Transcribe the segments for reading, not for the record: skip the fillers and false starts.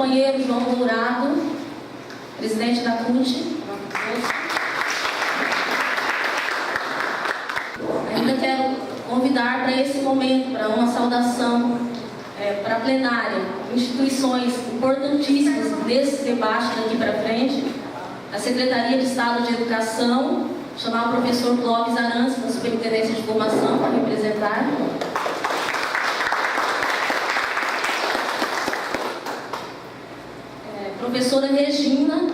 companheiro João Dourado, presidente da CUT. Ainda quero convidar para esse momento, para uma saudação para a plenária, instituições importantíssimas nesse debate daqui para frente, a Secretaria de Estado de Educação, chamar o professor Clóvis Arantes, da Superintendência de Formação, para representar. Professora Regina,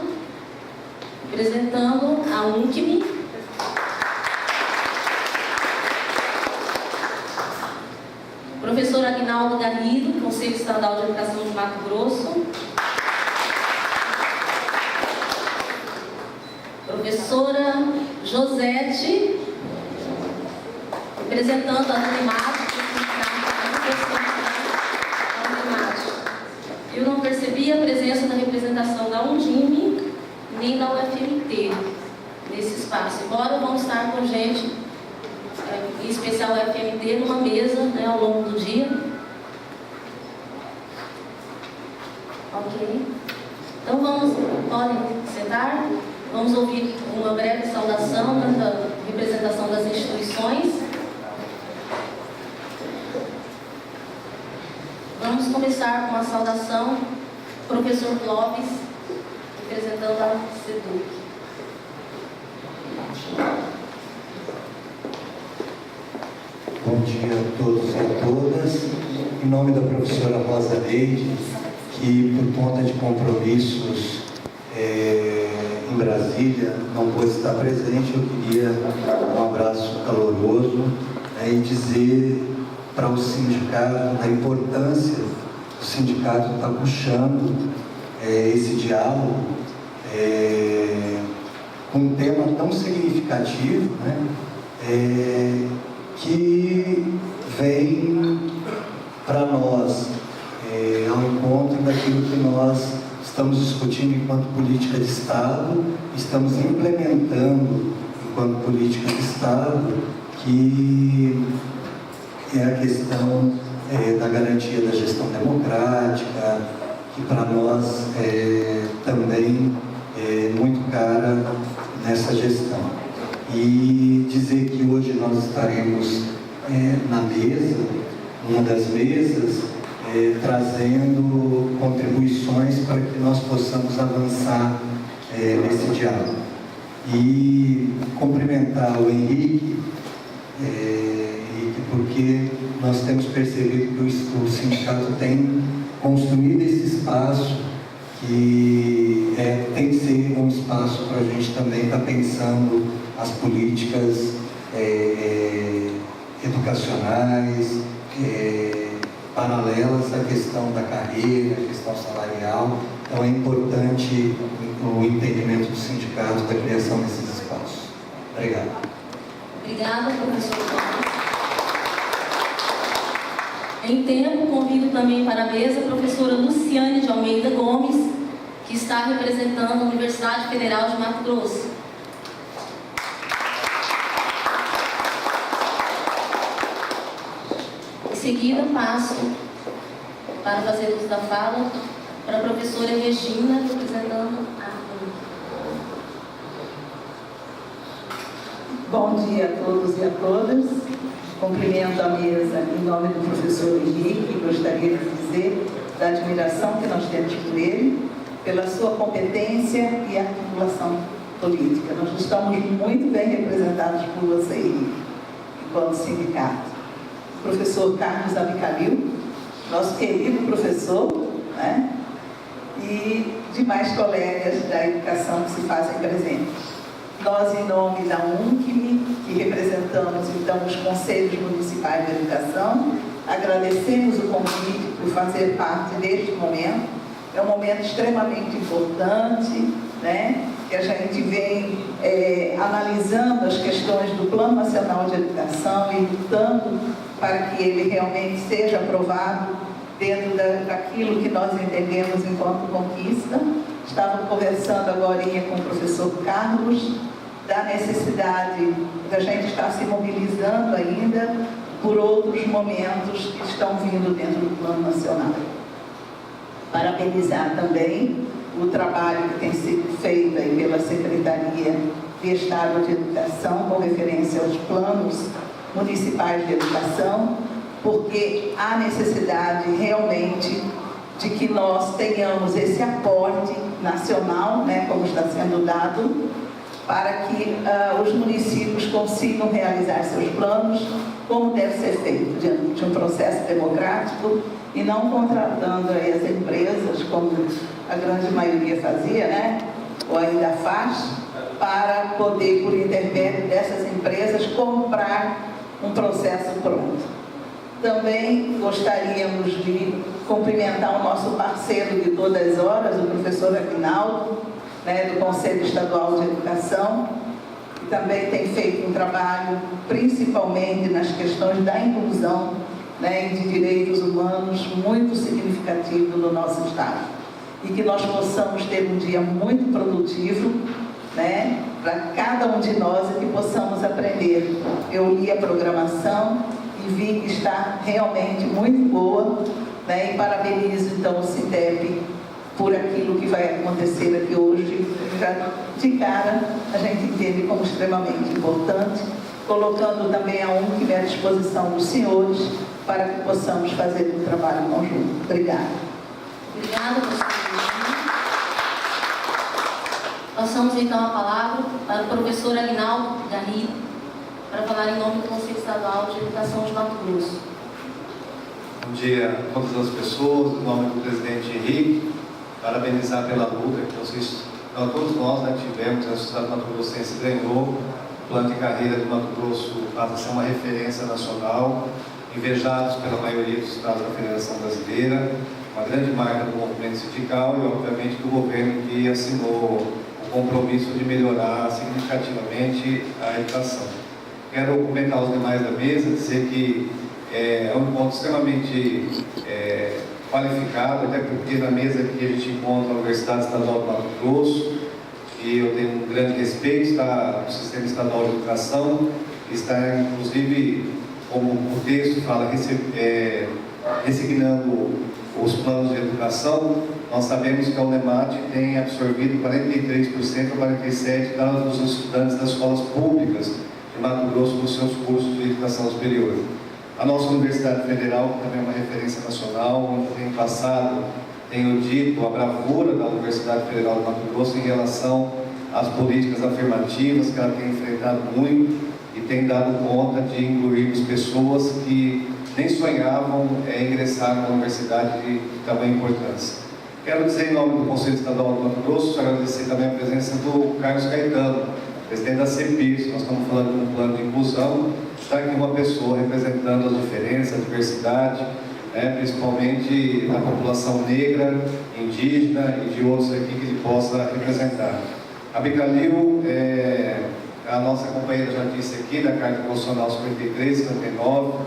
representando a UNCME. Professor Aguinaldo Garrido, Conselho Estadual de Educação de Mato Grosso. Professora Josete, representando a Unimat. Eu não percebi a presença da representação da Undime nem da UFMT nesse espaço, embora vão estar com gente, em especial a UFMT, numa mesa, né, ao longo do dia. Ok? Então podem sentar, vamos ouvir uma breve saudação, né, da representação das instituições. Vamos começar com a saudação do professor Clóvis, representando a SEDUC. Bom dia a todos e a todas. Em nome da professora Rosa Leide, que por conta de compromissos em Brasília não pôde estar presente, eu queria um abraço caloroso e dizer para o sindicato da importância do sindicato estar puxando esse diálogo com um tema tão significativo, né, que vem para nós ao encontro daquilo que nós estamos discutindo enquanto política de Estado, estamos implementando enquanto política de Estado, que é a questão da garantia da gestão democrática, que para nós também é muito cara nessa gestão. E dizer que hoje nós estaremos na mesa, uma das mesas, trazendo contribuições para que nós possamos avançar nesse diálogo. E cumprimentar o Henrique, porque nós temos percebido que o sindicato tem construído esse espaço que tem que ser um espaço para a gente também estar pensando as políticas educacionais, paralelas à questão da carreira, à questão salarial. Então é importante o entendimento do sindicato da criação desses espaços. Obrigado. Obrigada, professor Clóvis. Em tempo, convido também para a mesa a professora Luciane de Almeida Gomes, que está representando a Universidade Federal de Mato Grosso. Em seguida, passo para fazer uso da fala para a professora Regina, representando a UNC. Bom dia a todos e a todas. Cumprimento a mesa em nome do professor Henrique e gostaria de dizer da admiração que nós temos por ele, pela sua competência e articulação política. Nós estamos muito bem representados por você, Henrique, enquanto sindicato. O professor Carlos Abicalil, nosso querido professor, né? E demais colegas da educação que se fazem presentes. Nós, em nome da UNCME, que representamos então os Conselhos Municipais de Educação, agradecemos o convite por fazer parte deste momento. É um momento extremamente importante, né? Que a gente vem analisando as questões do Plano Nacional de Educação e lutando para que ele realmente seja aprovado dentro daquilo que nós entendemos enquanto conquista. Estava conversando agora com o professor Carlos da necessidade da gente estar se mobilizando ainda por outros momentos que estão vindo dentro do Plano Nacional. Parabenizar também o trabalho que tem sido feito aí pela Secretaria de Estado de Educação com referência aos planos municipais de educação, porque há necessidade realmente de que nós tenhamos esse aporte nacional, né, como está sendo dado, para que os municípios consigam realizar seus planos como deve ser feito, diante de um processo democrático e não contratando aí as empresas, como a grande maioria fazia, né, ou ainda faz, para poder, por intermédio dessas empresas, comprar um processo pronto. Também gostaríamos de cumprimentar o nosso parceiro de todas as horas, o professor Aguinaldo, né, do Conselho Estadual de Educação, que também tem feito um trabalho, principalmente nas questões da inclusão, né, e de direitos humanos, muito significativo no nosso Estado. E que nós possamos ter um dia muito produtivo, né, para cada um de nós, e que possamos aprender. Eu li a programação e vi que está realmente muito boa, né, e parabenizo então o CITEP por aquilo que vai acontecer aqui hoje. Já de cara a gente entende como extremamente importante, colocando também a UNCM à disposição dos senhores para que possamos fazer um trabalho conjunto. Obrigada. Obrigada, professora. Passamos então a palavra para o professor Aguinaldo Garrido, para falar em nome do Conselho Estadual de Educação de Mato Grosso. Bom dia a todas as pessoas, em nome do presidente Henrique, parabenizar pela luta que vocês, todos nós, né, tivemos, a sociedade mato-grossense ganhou, o plano de carreira de Mato Grosso passa a ser uma referência nacional, invejados pela maioria dos estados da Federação Brasileira, uma grande marca do movimento sindical e, obviamente, do governo que assinou o compromisso de melhorar significativamente a educação. Quero cumprimentar os demais da mesa, dizer que é um encontro extremamente qualificado, até porque na mesa aqui a gente encontra a Universidade Estadual do Mato Grosso, e eu tenho um grande respeito, está no Sistema Estadual de Educação, está inclusive, como o texto fala, resignando os planos de educação. Nós sabemos que a UNEMAT tem absorvido 43% ou 47% dos estudantes das escolas públicas de Mato Grosso nos seus cursos de educação superior. A nossa Universidade Federal, que também é uma referência nacional, onde tem passado, tenho dito, a bravura da Universidade Federal de Mato Grosso em relação às políticas afirmativas, que ela tem enfrentado muito e tem dado conta de incluirmos pessoas que nem sonhavam ingressar na universidade de tamanha importância. Quero dizer, em nome do Conselho Estadual do Mato Grosso, agradecer também a presença do Carlos Caetano, presidente da CEPIRS. Nós estamos falando de um plano de inclusão, está aqui uma pessoa representando as diferenças, a diversidade, né, principalmente da população negra, indígena e de outros aqui que ele possa representar. A Bicalil, a nossa companheira já disse aqui, da Carta Constitucional 53, 59,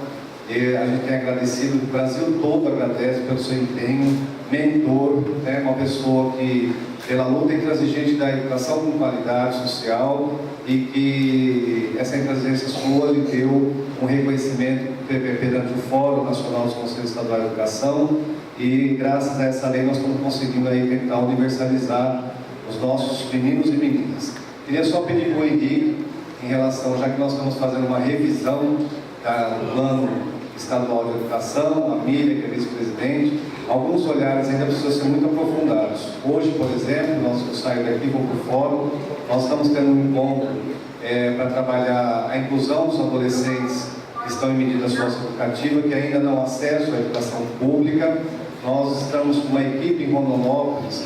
a gente tem agradecido, o Brasil todo agradece pelo seu empenho, mentor, né, uma pessoa que, pela luta intransigente da educação com qualidade social, e que essa intransigência sua lhe deu um reconhecimento perante o Fórum Nacional dos Conselhos Estaduais de Educação, e graças a essa lei nós estamos conseguindo aí tentar universalizar os nossos meninos e meninas. Queria só pedir para o Henrique, em relação, já que nós estamos fazendo uma revisão do plano estadual de educação, a Mília, que é vice-presidente, alguns olhares ainda precisam ser muito aprofundados. Hoje, por exemplo, eu saio daqui, vou para o fórum, nós estamos tendo um encontro para trabalhar a inclusão dos adolescentes que estão em medida socioeducativa, que ainda não há acesso à educação pública. Nós estamos com uma equipe em Rondonópolis,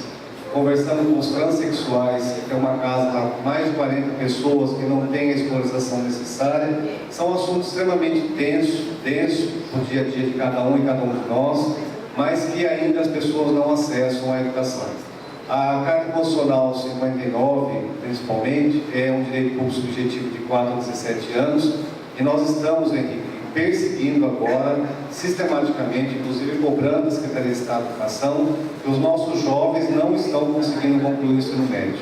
conversando com os transexuais, que é uma casa com mais de 40 pessoas que não têm a escolarização necessária. São assuntos extremamente densos para o dia a dia de cada um e cada um de nós, mas que ainda as pessoas não acessam à educação. A Carta Constitucional 59, principalmente, é um direito público subjetivo de 4 a 17 anos, e nós estamos, Henrique, perseguindo agora, sistematicamente, inclusive cobrando a Secretaria de Estado de Educação, que os nossos jovens não estão conseguindo concluir o ensino médio.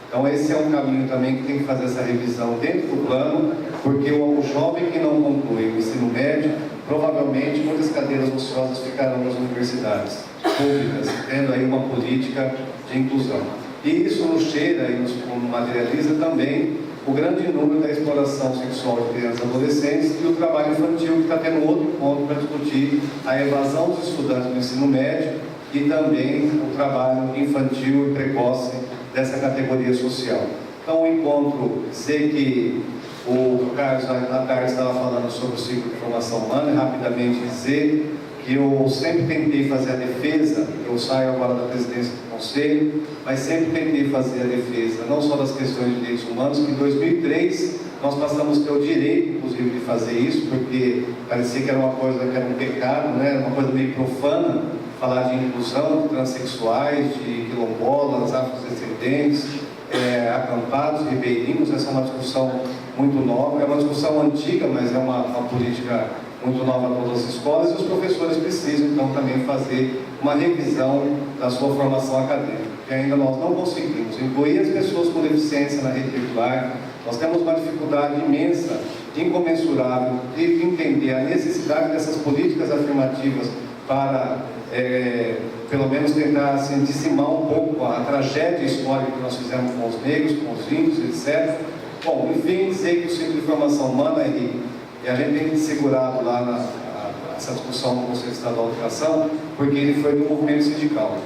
Então esse é um caminho também que tem que fazer essa revisão dentro do plano, porque o jovem que não conclui o ensino médio, provavelmente provavelmente muitas cadeiras ociosas ficarão nas universidades públicas, tendo aí uma política de inclusão. E isso nos cheira e nos materializa também o grande número da exploração sexual de crianças e adolescentes e o trabalho infantil, que está tendo outro ponto para discutir a evasão dos estudantes do ensino médio e também o trabalho infantil e precoce dessa categoria social. Então, o encontro, sei que o Carlos à tarde estava falando sobre o ciclo de formação humana, e rapidamente dizer que eu sempre tentei fazer a defesa, eu saio agora da presidência do Conselho, mas sempre tentei fazer a defesa, não só das questões de direitos humanos, que em 2003 nós passamos a ter o direito, inclusive, de fazer isso, porque parecia que era uma coisa, que era um pecado, né? Uma coisa meio profana, falar de inclusão de transexuais, de quilombolas, afrodescendentes, acampados, ribeirinhos. Essa é uma discussão muito nova, é uma discussão antiga, mas é uma política muito nova para todas as escolas, e os professores precisam, então, também fazer uma revisão da sua formação acadêmica, que ainda nós não conseguimos incluir as pessoas com deficiência na rede regular. Nós temos uma dificuldade imensa, incomensurável, de entender a necessidade dessas políticas afirmativas para, pelo menos, tentar assim, dizimar um pouco a tragédia histórica que nós fizemos com os negros, com os índios, etc. Bom, enfim, dizer que o ciclo de formação humana é rico. E a gente tem que segurado lá essa discussão no Conselho Estadual de Educação, porque ele foi do movimento sindical.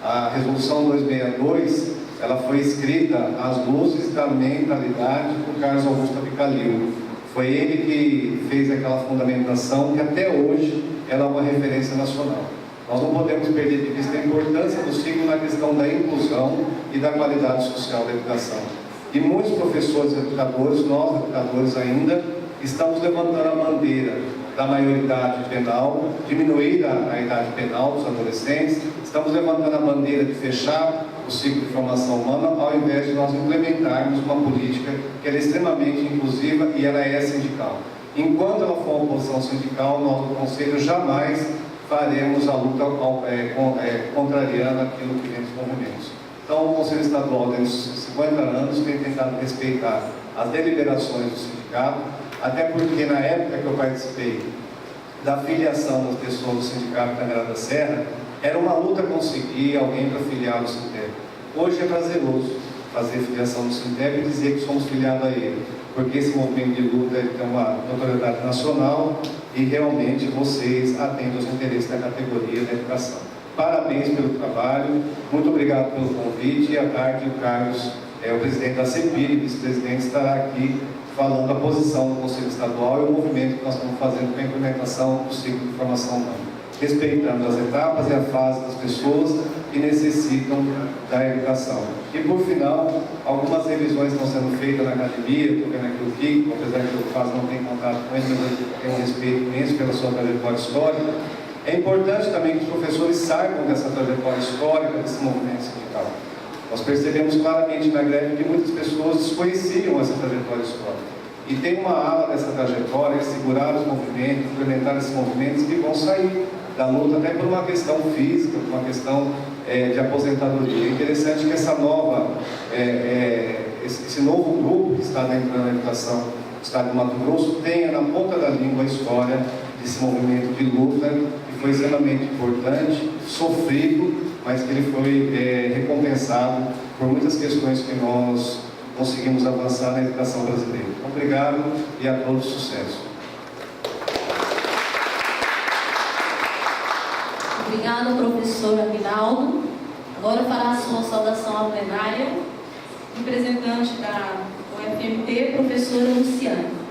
A resolução 262, ela foi escrita às luzes da mentalidade do Carlos Augusto Abicalil. Foi ele que fez aquela fundamentação que até hoje ela é uma referência nacional. Nós não podemos perder de vista a importância do ciclo na questão da inclusão e da qualidade social da educação. E muitos professores e educadores, nós educadores ainda, estamos levantando a bandeira da maioridade penal, diminuir a idade penal dos adolescentes, estamos levantando a bandeira de fechar o ciclo de formação humana, ao invés de nós implementarmos uma política que é extremamente inclusiva e ela é sindical. Enquanto ela for uma posição sindical, nós do Conselho jamais faremos a luta contrariando aquilo que vem dos movimentos. Então, o Conselho Estadual, durante 50 anos, tem tentado respeitar as deliberações do sindicato, até porque na época que eu participei da filiação das pessoas do Sindicato Canela da Serra, era uma luta conseguir alguém para filiar no Sintep. Hoje é prazeroso fazer filiação no Sintep e dizer que somos filiados a ele, porque esse movimento de luta tem uma notoriedade nacional e realmente vocês atendem aos interesses da categoria da educação. Parabéns pelo trabalho, muito obrigado pelo convite, e à tarde o Carlos, o presidente da CEPIR, vice-presidente, estará aqui falando a posição do Conselho Estadual e o movimento que nós estamos fazendo para a implementação do ciclo de formação humana, respeitando as etapas e a fase das pessoas que necessitam da educação. E, por final, algumas revisões estão sendo feitas na academia, estou vendo aqui o Kiko, apesar que eu quase não tenho contato com ele, mas eu tenho um respeito imenso pela sua trajetória histórica. É importante também que os professores saibam dessa trajetória histórica desse movimento sindical. Nós percebemos claramente na greve que muitas pessoas desconheciam essa trajetória histórica. E tem uma ala dessa trajetória que segurar os movimentos, implementar esses movimentos que vão sair da luta até por uma questão física, por uma questão de aposentadoria. É interessante que essa esse novo grupo que está entrando na educação do Estado de Mato Grosso tenha na ponta da língua a história desse movimento de luta, que foi extremamente importante, sofrido, mas que ele foi recompensado por muitas questões que nós conseguimos avançar na educação brasileira. Obrigado e a todos sucesso. Obrigada, professor Aguinaldo. Agora fará a sua saudação à plenária, representante da UFMT, professora Luciana.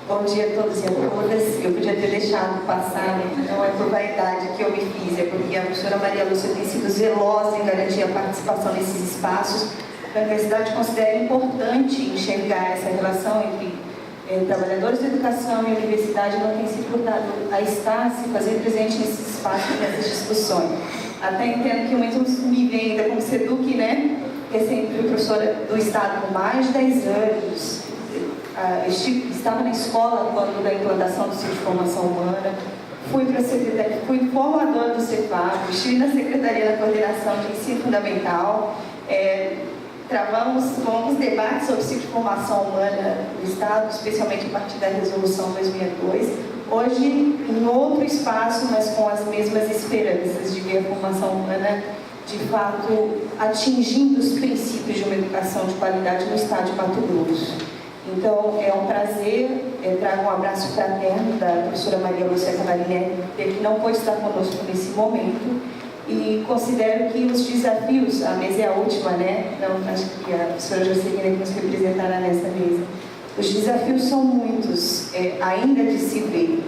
Bom dia a todos e a todas. Eu podia ter deixado passar, não é por vaidade que eu me fiz, é porque a professora Maria Lúcia tem sido zelosa em garantir a participação nesses espaços. A universidade considera importante enxergar essa relação entre trabalhadores da educação e a universidade, não tem se furtado a estar, se fazer presente nesses espaços, nessas discussões. Até entendo que muitos me veem ainda como SEDUC, né? Que é sempre professora do Estado por mais de 10 anos. Estava na escola quando da implantação do Ciclo de Formação Humana, fui formadora do CEFAP, estive na Secretaria da Coordenação de Ensino Fundamental, travamos longos debates sobre o ciclo de formação humana no Estado, especialmente a partir da Resolução 2002. Hoje, em outro espaço, mas com as mesmas esperanças de ver a formação humana, de fato, atingindo os princípios de uma educação de qualidade no Estado de Mato Grosso. Então, é um prazer, trago um abraço fraterno da professora Maria Lúcia Cavalinelli, que não pode estar conosco nesse momento, e considero que os desafios, a mesa é a última, né? Não, acho que a professora Jocelina nos representará nessa mesa. Os desafios são muitos, ainda de se ver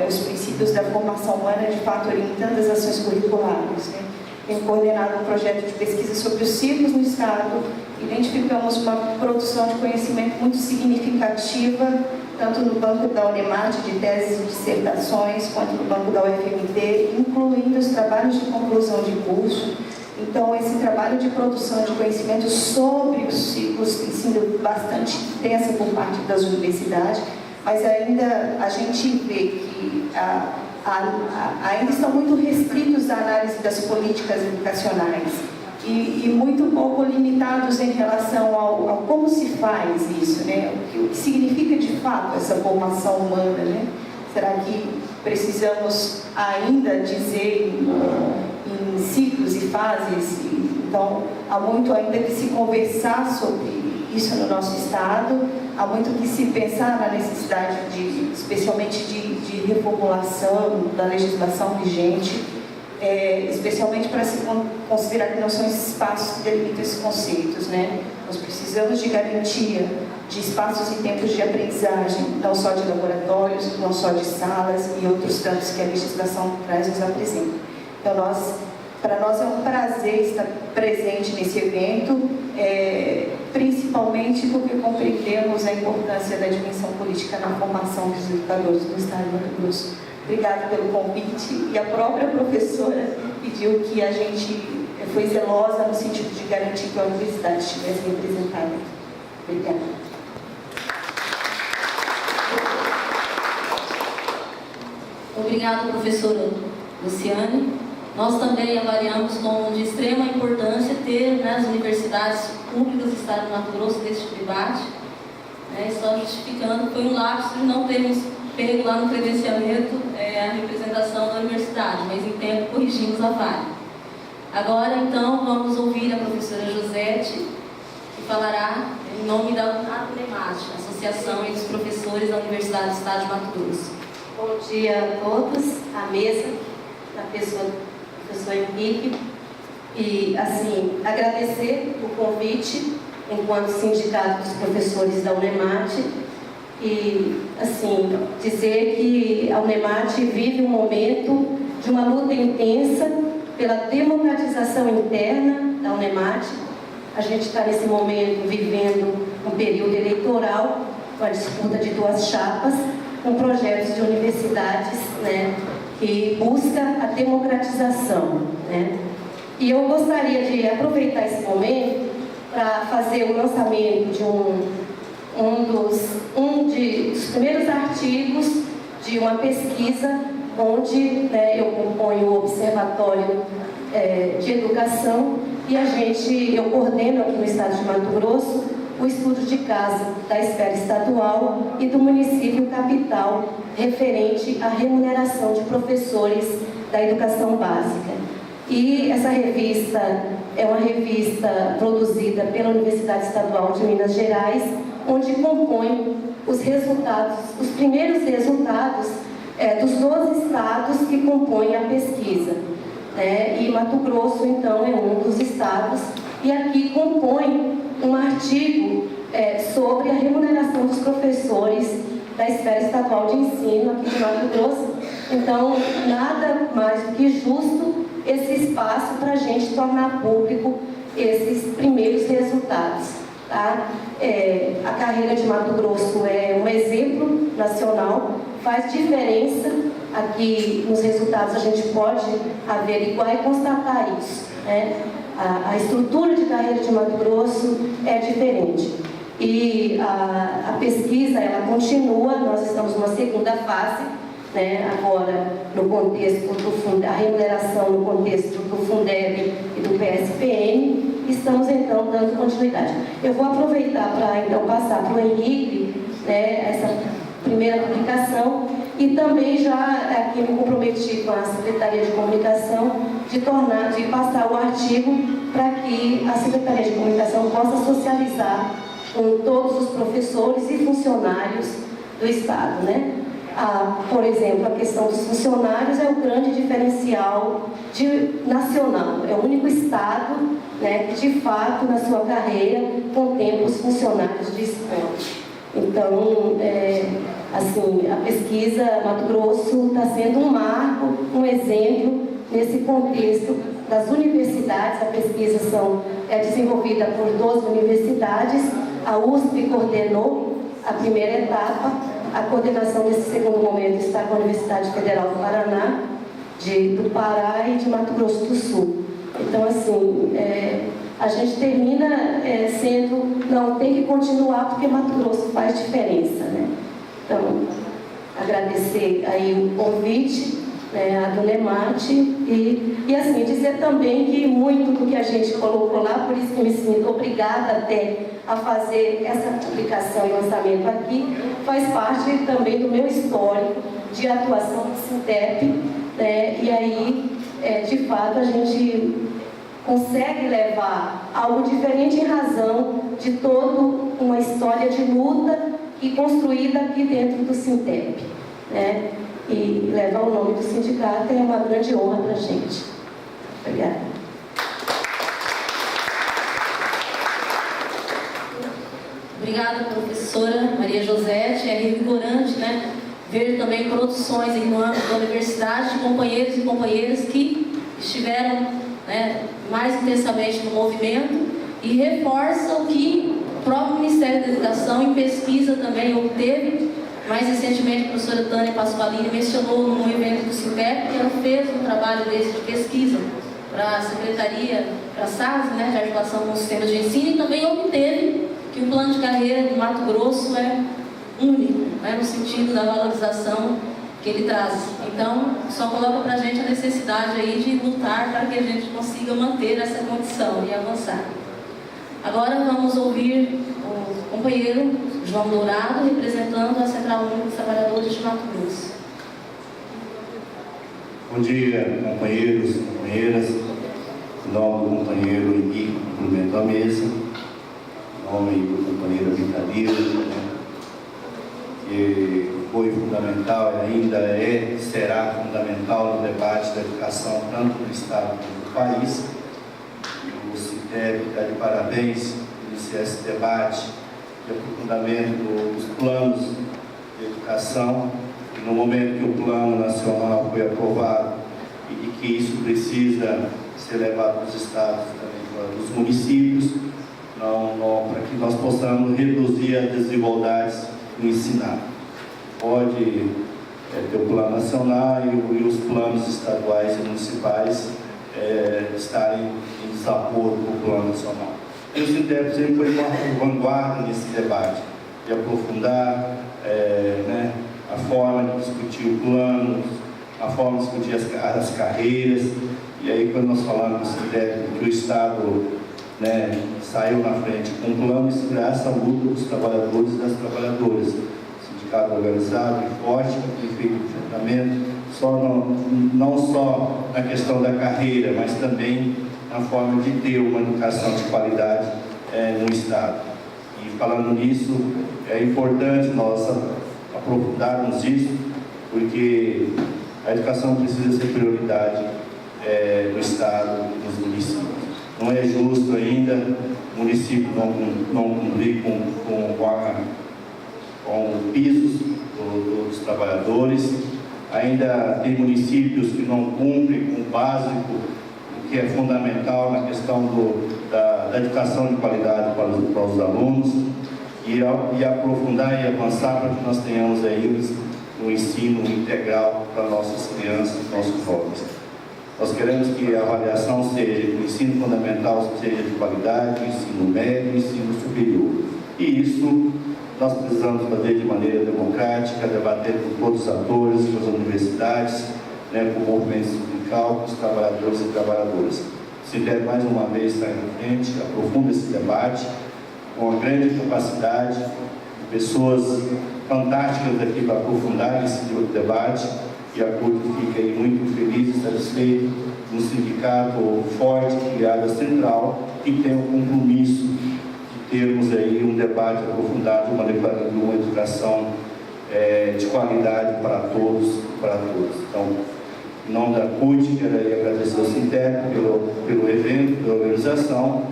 os princípios da formação humana, de fato, orientando as ações curriculares, né? Tenho coordenado um projeto de pesquisa sobre os ciclos no Estado. Identificamos uma produção de conhecimento muito significativa, tanto no banco da Unemate, de teses e dissertações, quanto no banco da UFMT, incluindo os trabalhos de conclusão de curso. Então, esse trabalho de produção de conhecimento sobre os ciclos tem sido bastante intensa por parte das universidades, mas ainda a gente vê que ainda estão muito restritos à análise das políticas educacionais e muito pouco limitados em relação ao como se faz isso, né? O que significa de fato essa formação humana, né? Será que precisamos ainda dizer em ciclos e fases? Então, há muito ainda que se conversar sobre isso no nosso Estado, há muito que se pensar na necessidade, especialmente de reformulação da legislação vigente, especialmente para se considerar que não são esses espaços que delimitam esses conceitos, né? Nós precisamos de garantia de espaços e tempos de aprendizagem, não só de laboratórios, não só de salas e outros tantos que a legislação traz nos apresenta. Então, para nós é um prazer estar presente nesse evento, principalmente porque compreendemos a importância da dimensão política na formação dos educadores do Estado de Mato Grosso. Obrigada pelo convite, e a própria professora pediu que a gente foi zelosa no sentido de garantir que a universidade estivesse representada. Obrigada. Obrigada, professora Luciane. Nós também avaliamos como de extrema importância ter, né, as universidades públicas do Estado de Mato Grosso neste debate, né, só justificando, foi um lapso de não termos pego lá no credenciamento a representação da universidade, mas em tempo corrigimos a falha. Agora, então, vamos ouvir a professora Josete, que falará em nome da Unemate, Associação dos Professores da Universidade do Estado de Mato Grosso. Bom dia a todos, à mesa, na pessoa do professor Henrique, e, assim, agradecer o convite enquanto sindicato dos professores da Unemate e, assim, dizer que a Unemate vive um momento de uma luta intensa pela democratização interna da Unemate. A gente está nesse momento vivendo um período eleitoral com a disputa de duas chapas, com projetos de universidades, né, que busca a democratização, né? E eu gostaria de aproveitar esse momento para fazer o lançamento de um dos primeiros artigos de uma pesquisa onde, né, eu componho o Observatório de Educação e eu coordeno aqui no Estado de Mato Grosso o estudo de caso da esfera estadual e do município capital referente à remuneração de professores da educação básica. E essa revista é uma revista produzida pela Universidade Estadual de Minas Gerais, onde compõe os primeiros resultados dos 12 estados que compõem a pesquisa, né? E Mato Grosso, então, é um dos estados, e aqui compõe um artigo sobre a remuneração dos professores da esfera estadual de ensino aqui de Mato Grosso. Então, nada mais do que justo esse espaço para a gente tornar público esses primeiros resultados, tá? A carreira de Mato Grosso é um exemplo nacional, faz diferença. Aqui nos resultados a gente pode averiguar e constatar isso, né? A estrutura de carreira de Mato Grosso é diferente. E a pesquisa, ela continua, nós estamos numa segunda fase, né, agora no contexto a remuneração no contexto do Fundeb e do PSPN, estamos então dando continuidade. Eu vou aproveitar para então passar para o Henrique, né, essa primeira publicação, e também já aqui me comprometi com a Secretaria de Comunicação de passar o artigo para que a Secretaria de Comunicação possa socializar com todos os professores e funcionários do Estado, né? Por exemplo, a questão dos funcionários é o grande diferencial nacional. É o único Estado, né, que de fato, na sua carreira, contempla os funcionários de escola. Então, assim, a pesquisa Mato Grosso está sendo um marco, um exemplo nesse contexto das universidades. A pesquisa é desenvolvida por 12 universidades. A USP coordenou a primeira etapa. A coordenação nesse segundo momento está com a Universidade Federal do Paraná, do Pará e de Mato Grosso do Sul. Então, assim, a gente termina tem que continuar, porque Mato Grosso faz diferença, né? Então, agradecer aí o convite, né, a do NEMAT e assim, dizer também que muito do que a gente colocou lá, por isso que me sinto obrigada até a fazer essa publicação e lançamento aqui, faz parte também do meu histórico de atuação no Sintep, né? E aí, de fato, a gente consegue levar algo diferente em razão de toda uma história de luta e construída aqui dentro do Sintep, né? E levar o nome do sindicato é uma grande honra para a gente. Obrigada. Obrigada, professora Maria Josete. É revigorante, né, ver também produções em no âmbito da universidade de companheiros e companheiras que estiveram, né, mais intensamente no movimento e reforça o que o próprio Ministério da Educação, em pesquisa também obteve. Mais recentemente, a professora Tânia Pasqualini mencionou num evento do Sintep que ela fez um trabalho desse de pesquisa para a Secretaria, para a SAS, né, de articulação com os sistemas de ensino, e também obteve que o plano de carreira de Mato Grosso é único, né, no sentido da valorização que ele traz. Então, só coloca para a gente a necessidade aí de lutar para que a gente consiga manter essa condição e avançar. Agora vamos ouvir o companheiro João Dourado, representando a Central Única dos Trabalhadores de Mato Grosso. Bom dia, companheiros e companheiras. Em nome do companheiro Henrique, cumprimento a mesa. Em nome do companheiro Vitalino, né, que foi fundamental e ainda será fundamental no debate da educação, tanto no Estado como no país. O Sintep está de parabéns por iniciar esse debate e o aprofundamento dos planos de educação. E no momento que o Plano Nacional foi aprovado e que isso precisa ser levado para os estados, também para os municípios, para que nós possamos reduzir as desigualdades no ensino. Pode ter o Plano Nacional e os planos estaduais e municipais estarem em desacordo com o Plano Nacional. E o Sintep sempre foi uma vanguarda nesse debate, de aprofundar né, a forma de discutir o plano, a forma de discutir as carreiras. E aí, quando nós falamos do Sintep, que o Estado, né, saiu na frente com um plano, isso graças à luta dos trabalhadores e das trabalhadoras. Sindicato organizado e forte, que tem feito enfrentamento, não só na questão da carreira, mas também na forma de ter uma educação de qualidade no Estado. E falando nisso, é importante nós aprofundarmos isso, porque a educação precisa ser prioridade do Estado e dos municípios. Não é justo ainda o município não cumprir com pisos dos trabalhadores. Ainda tem municípios que não cumprem com o básico, o que é fundamental na questão da educação de qualidade para os alunos, e aprofundar e avançar para que nós tenhamos aí um ensino integral para nossas crianças e nossos jovens. Nós queremos que a avaliação seja, o ensino fundamental seja de qualidade, o ensino médio e o ensino superior. E isso nós precisamos fazer de maneira democrática, debater com todos os atores, com as universidades, né, com o movimento sindical, com os trabalhadores e trabalhadoras. O Sintep, mais uma vez, está na frente, aprofunda esse debate, com uma grande capacidade, pessoas fantásticas aqui para aprofundar esse debate, e a CUT fica aí muito feliz e satisfeito de um sindicato forte, criado a central, e tem o compromisso de termos aí um debate aprofundado, uma educação de qualidade para todos, Então, em nome da CUT, quero aí agradecer ao Sintep pelo evento, pela organização,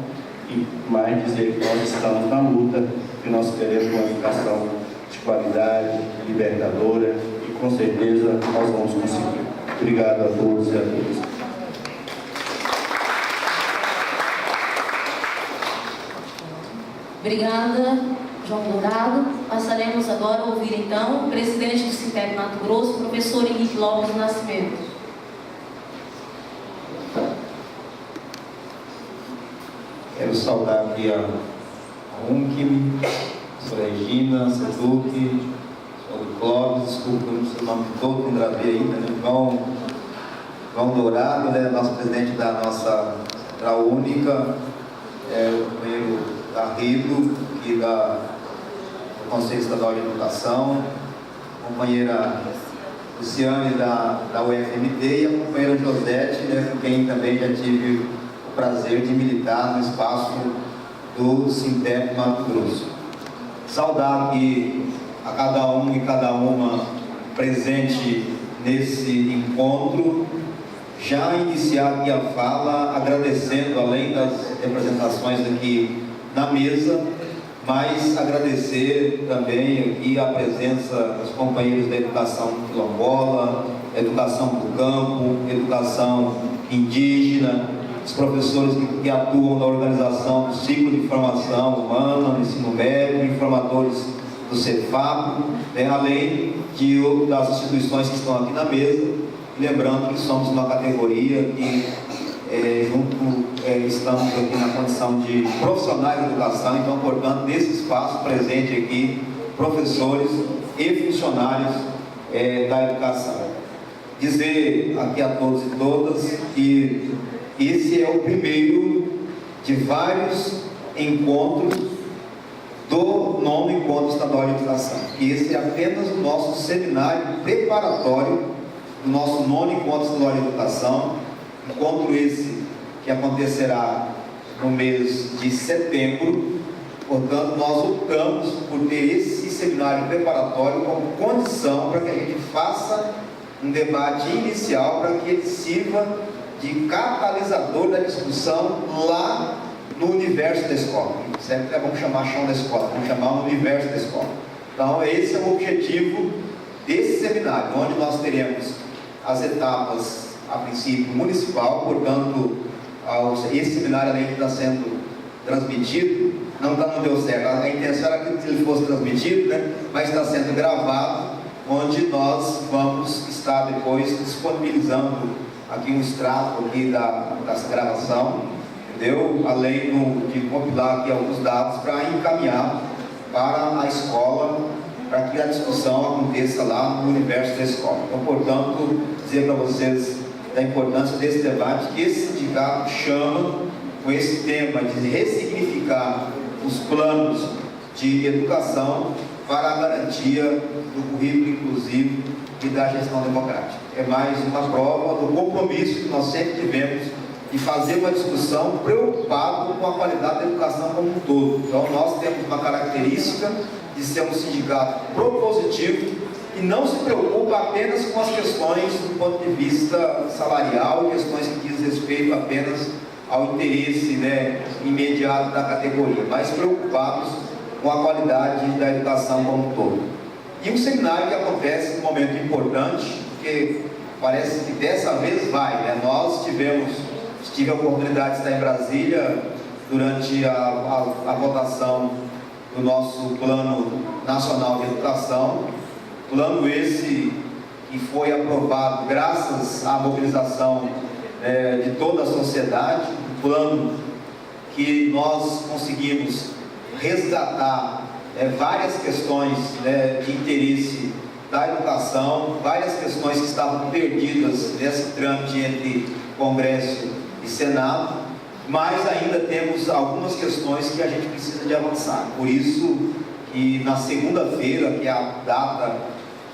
e mais dizer que nós estamos na luta, que nós queremos uma educação de qualidade, libertadora, e com certeza nós vamos conseguir. Obrigado a todos e a todas. Obrigada, João Dourado. Passaremos agora a ouvir, então, o presidente do Sintep Mato Grosso, professor Henrique Lopes do Nascimento. Quero saudar aqui a UNCM, a professora Regina, a Seduc, o Clóvis, desculpa, não sei o nome de todo, não gravei ainda, né? João Dourado, né? Nosso presidente da nossa central única, o companheiro Garrido, aqui do Conselho Estadual de Educação, a companheira Luciane da UFMT e a companheira Josete, né? Com quem também já tive o prazer de militar no espaço do Sintep Mato Grosso. Saudar aqui a cada um e cada uma presente nesse encontro. Já iniciar aqui a fala agradecendo, além das representações aqui na mesa, mas agradecer também aqui a presença dos companheiros da educação quilombola, educação do campo, educação indígena, os professores que atuam na organização do ciclo de formação humana, no ensino médio, informadores do Cefap, além das instituições que estão aqui na mesa, lembrando que somos uma categoria que estamos aqui na condição de profissionais de educação, então, portanto, nesse espaço presente aqui, professores e funcionários da educação. Dizer aqui a todos e todas que esse é o primeiro de vários encontros do nono Encontro Estadual de Educação. E esse é apenas o nosso seminário preparatório do nosso nono Encontro Estadual de Educação. Encontro esse que acontecerá no mês de setembro. Portanto, nós optamos por ter esse seminário preparatório como condição para que a gente faça um debate inicial, para que ele sirva de catalisador da discussão lá no universo da escola. Sempre vamos chamar chão da escola, vamos chamar o universo da escola. Então, esse é o objetivo desse seminário, onde nós teremos as etapas, a princípio, municipal, portanto, esse seminário, além de estar sendo transmitido, não deu certo, a intenção era que ele fosse transmitido, né? Mas está sendo gravado, onde nós vamos estar depois disponibilizando aqui um extrato aqui dessa gravação, entendeu? Além de compilar aqui alguns dados para encaminhar para a escola, para que a discussão aconteça lá no universo da escola. Então, portanto, dizer para vocês da importância desse debate, que esse sindicato chama com esse tema de ressignificar os planos de educação para a garantia do currículo inclusivo e da gestão democrática. É mais uma prova do compromisso que nós sempre tivemos de fazer uma discussão preocupado com a qualidade da educação como um todo. Então, nós temos uma característica de ser um sindicato propositivo e não se preocupa apenas com as questões do ponto de vista salarial, questões que diz respeito apenas ao interesse, né, imediato da categoria, mas preocupados com a qualidade da educação como um todo. E um seminário que acontece num momento importante, porque parece que dessa vez vai, né? Nós tive a oportunidade de estar em Brasília durante a votação do nosso Plano Nacional de Educação, plano esse que foi aprovado graças à mobilização de toda a sociedade, um plano que nós conseguimos resgatar várias questões de interesse da educação, várias questões que estavam perdidas nesse trâmite entre Congresso e Senado, mas ainda temos algumas questões que a gente precisa de avançar. Por isso que na segunda-feira, que é a data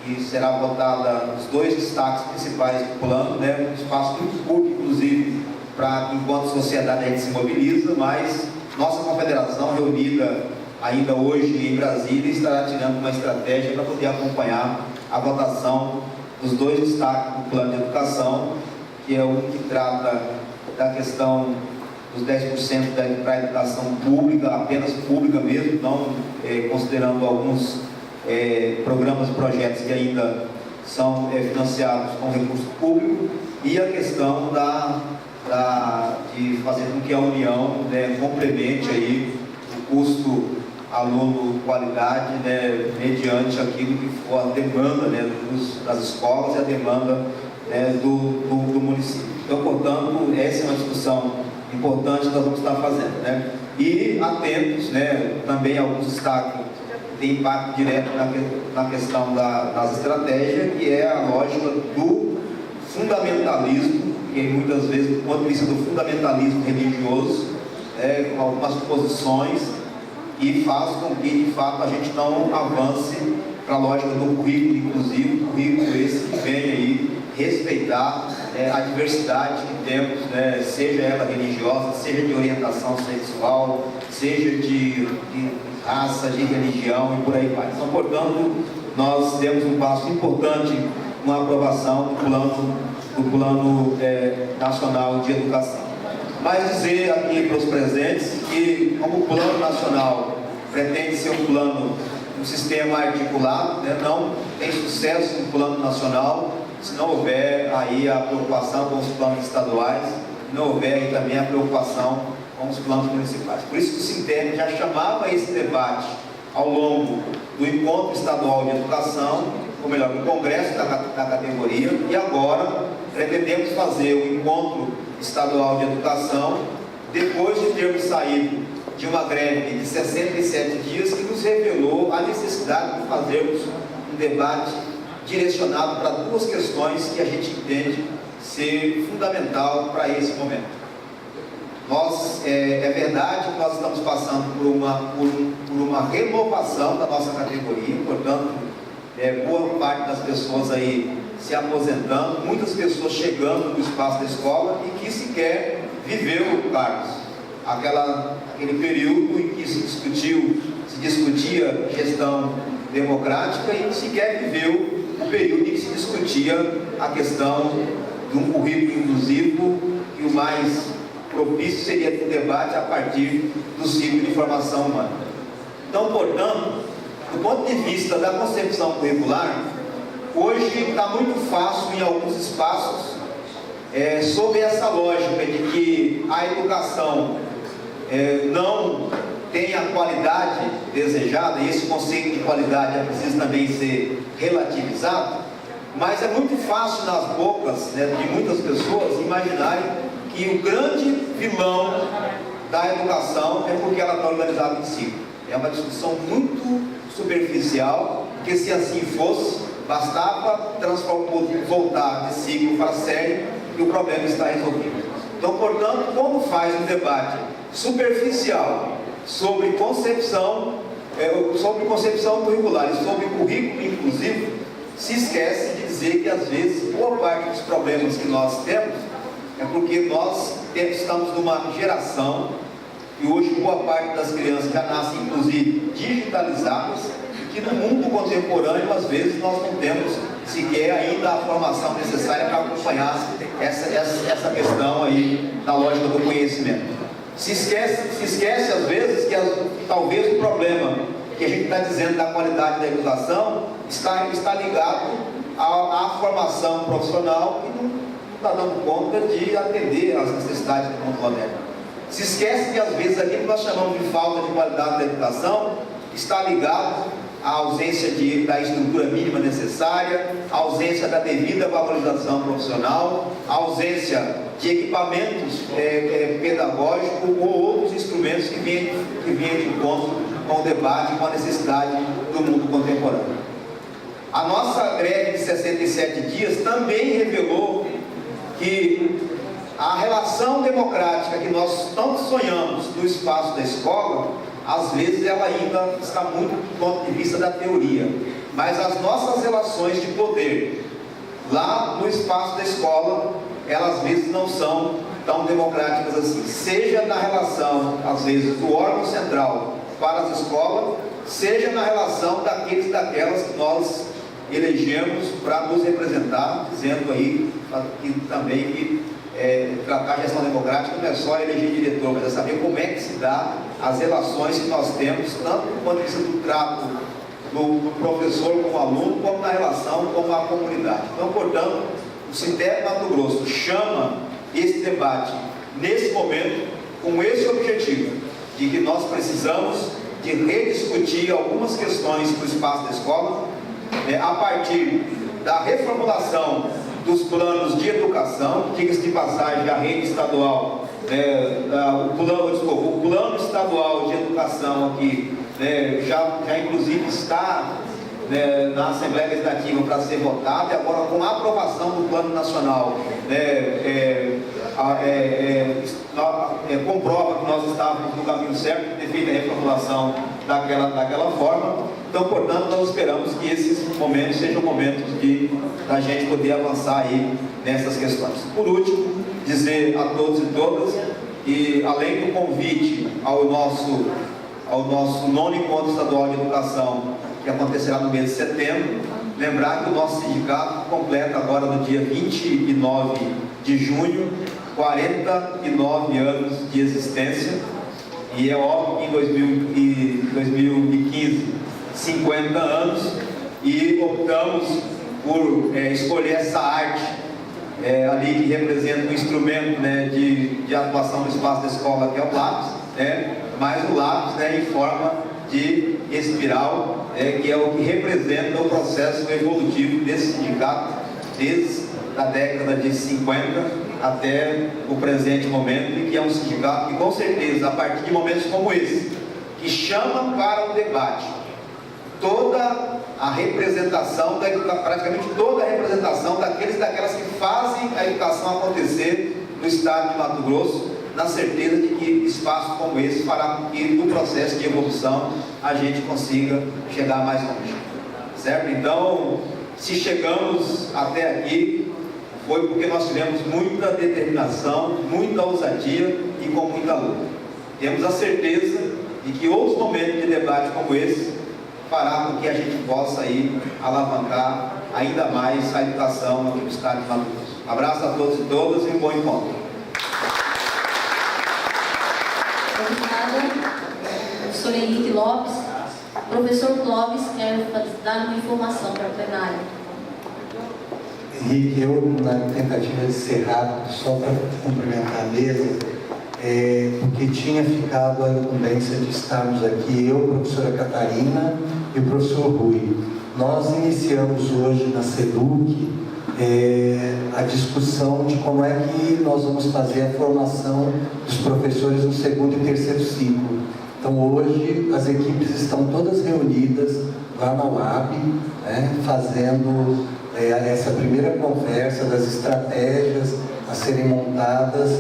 que será votada os 2 destaques principais do plano, né, um espaço muito curto, inclusive, para que enquanto sociedade a gente se mobiliza, mas nossa confederação reunida ainda hoje em Brasília estará tirando uma estratégia para poder acompanhar a votação dos 2 destaques do plano de educação, que é o que trata da questão dos 10% para a educação pública, apenas pública mesmo, não considerando alguns programas e projetos que ainda são financiados com recurso público, e a questão de fazer com que a União, né, complemente aí o custo aluno-qualidade, né, mediante aquilo que for a demanda, né, das escolas e a demanda, né, do município. Então, portanto, essa é uma discussão importante que nós vamos estar fazendo, né? E atentos, né, também alguns destaques tem impacto direto na questão das estratégias, que é a lógica do fundamentalismo, que muitas vezes, do ponto de vista do fundamentalismo religioso, com algumas posições, e faz com que, de fato, a gente não avance para a lógica do currículo inclusivo, currículo esse que vem aí respeitar a diversidade que temos, né, seja ela religiosa, seja de orientação sexual, seja de raça, de religião e por aí vai. Então, portanto, nós demos um passo importante com a aprovação do Plano Nacional de Educação. Mas dizer aqui para os presentes que, como o Plano Nacional pretende ser um sistema articulado, né, não tem sucesso no Plano Nacional se não houver aí a preocupação com os planos estaduais, se não houver aí também a preocupação com os planos municipais. Por isso que o Sinterne já chamava esse debate ao longo do Encontro Estadual de Educação, ou melhor, do Congresso da categoria, e agora pretendemos fazer o Encontro Estadual de Educação depois de termos saído de uma greve de 67 dias que nos revelou a necessidade de fazermos um debate direcionado para 2 questões que a gente entende ser fundamental para esse momento. É verdade que nós estamos passando por uma renovação da nossa categoria, portanto, boa parte das pessoas aí se aposentando, muitas pessoas chegando no espaço da escola e que sequer viveu, Carlos, aquele período em que se discutia gestão democrática e sequer viveu o período em que se discutia a questão de um currículo inclusivo, e o mais propício seria o debate a partir do ciclo de formação humana. Então, portanto, do ponto de vista da concepção curricular, hoje está muito fácil em alguns espaços, sob essa lógica de que a educação não tem a qualidade desejada, e esse conceito de qualidade é preciso também ser relativizado, mas é muito fácil nas bocas, né, de muitas pessoas imaginarem que o grande vilão da educação é porque ela está organizada em ciclo. É uma discussão muito superficial, porque se assim fosse, bastava voltar de ciclo para série e o problema está resolvido. Então, portanto, como faz um debate superficial sobre concepção curricular e sobre currículo inclusivo, se esquece de dizer que às vezes boa parte dos problemas que nós temos é porque nós estamos numa geração e hoje boa parte das crianças já nascem inclusive digitalizadas, e que no mundo contemporâneo às vezes nós não temos sequer ainda a formação necessária para acompanhar essa questão aí da lógica do conhecimento. Se esquece às vezes que talvez o problema que a gente está dizendo da qualidade da educação está ligado à formação profissional que não está dando conta de atender às necessidades do mundo moderno. Se esquece que às vezes aquilo que nós chamamos de falta de qualidade da educação está ligado à ausência da estrutura mínima necessária, à ausência da devida valorização profissional, à ausência de equipamentos pedagógicos ou outros instrumentos que vêm de encontro com o debate, com a necessidade do mundo contemporâneo. A nossa greve de 67 dias também revelou que a relação democrática que nós tanto sonhamos no espaço da escola, às vezes ela ainda está muito do ponto de vista da teoria, mas as nossas relações de poder lá no espaço da escola, elas às vezes não são tão democráticas assim, seja na relação, às vezes, do órgão central para as escolas, seja na relação daqueles e daquelas que nós elegemos para nos representar, dizendo aí que também que tratar a gestão democrática não é só eleger diretor, mas é saber como é que se dá as relações que nós temos, tanto do ponto de vista do trato do professor com o aluno, como na relação com a comunidade. Então, portanto, o Sintep Mato Grosso chama esse debate nesse momento com esse objetivo, de que nós precisamos de rediscutir algumas questões do espaço da escola, a partir da reformulação dos planos de educação, diga-se de passagem, a rede estadual, o plano estadual de educação aqui, já inclusive está na Assembleia Legislativa para ser votado, e agora com a aprovação do Plano Nacional, comprova que nós estávamos no caminho certo de ter feito a reformulação daquela forma. Então, portanto, nós esperamos que esses momentos sejam momentos da gente poder avançar aí nessas questões. Por último, dizer a todos e todas que, além do convite ao nosso 9º Encontro Estadual de Educação, que acontecerá no mês de setembro, lembrar que o nosso sindicato completa agora no dia 29 de junho 49 anos de existência, e é óbvio que em 2015 50 anos, e optamos por escolher essa arte ali que representa um instrumento de atuação no espaço da escola, que é o lápis, mas o lápis em forma de espiral, que é o que representa o processo evolutivo desse sindicato desde a década de 50 até o presente momento, e que é um sindicato que, com certeza, a partir de momentos como esse, que chama para o debate toda a representação, praticamente toda a representação daqueles e daquelas que fazem a educação acontecer no estado de Mato Grosso, na certeza de que espaços como esse fará com que no processo de evolução a gente consiga chegar mais longe, certo? Então, se chegamos até aqui, foi porque nós tivemos muita determinação, muita ousadia e com muita luta. Temos a certeza de que outros momentos de debate como esse fará com que a gente possa aí alavancar ainda mais a educação aqui no estado de Mato Grosso. Abraço a todos e todas e um bom encontro. Obrigada, professor Henrique Lopes. Professor Clóvis quer dar uma informação para a plenária. Henrique, eu, na tentativa de ser rápido, só para cumprimentar a mesa, porque tinha ficado a incumbência de estarmos aqui, eu, a professora Catarina e o professor Rui. Nós iniciamos hoje na SEDUC a discussão de como é que nós vamos fazer a formação dos professores no 2º e 3º ciclo. Então, hoje, as equipes estão todas reunidas lá na UAB, fazendo essa primeira conversa das estratégias a serem montadas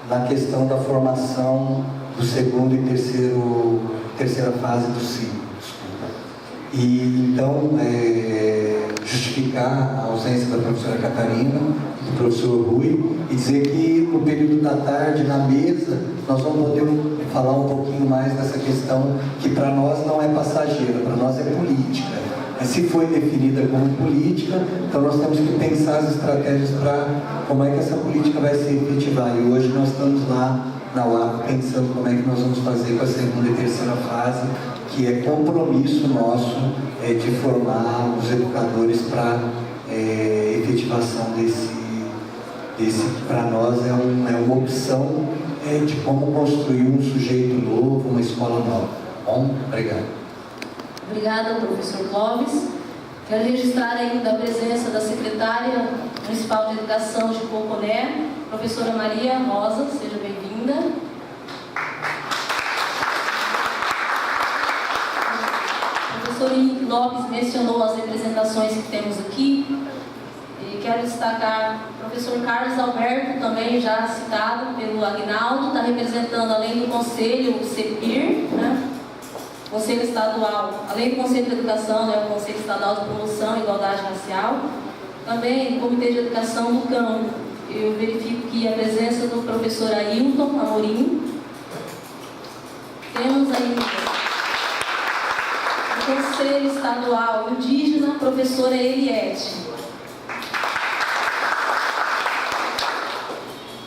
na questão da formação do 2º e terceira fase do ciclo. E, então, justificar a ausência da professora Catarina, do professor Rui, e dizer que no período da tarde, na mesa, nós vamos poder falar um pouquinho mais dessa questão que para nós não é passageira, para nós é política. Se foi definida como política, então nós temos que pensar as estratégias para como é que essa política vai se efetivar. E hoje nós estamos lá na UAP pensando como é que nós vamos fazer com a 2ª e 3ª fase, que é compromisso nosso de formar os educadores para efetivação desse que para nós é uma opção de como construir um sujeito novo, uma escola nova. Bom, obrigado. Obrigada, professor Clóvis. Quero registrar ainda a presença da secretária municipal de educação de Poconé, professora Maria Rosa, seja bem-vinda. O professor Henrique Lopes mencionou as representações que temos aqui. E quero destacar o professor Carlos Alberto, também já citado pelo Aguinaldo, está representando, além do Conselho, o CEPIR, né? Conselho Estadual, além do Conselho de Educação, né, o Conselho Estadual de Promoção e Igualdade Racial, também o Comitê de Educação do CAM. Eu verifico que a presença do professor Ailton Amorim. Temos aí o Conselho Estadual Indígena, professora Eliette.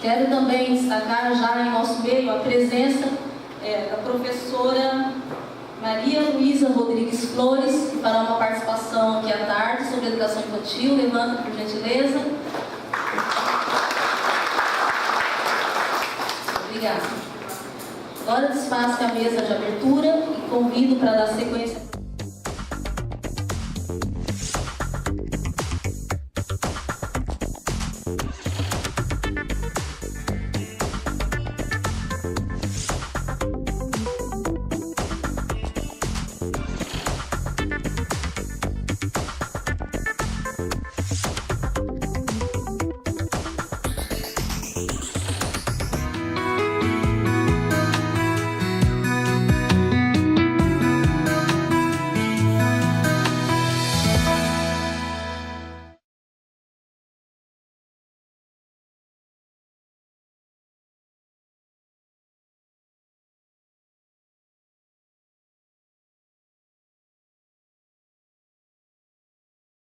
Quero também destacar já em nosso meio a presença da professora Maria Luísa Rodrigues Flores, que fará uma participação aqui à tarde sobre educação infantil. Levanta, por gentileza. Obrigada. Agora desfaço a mesa de abertura e convido para dar sequência.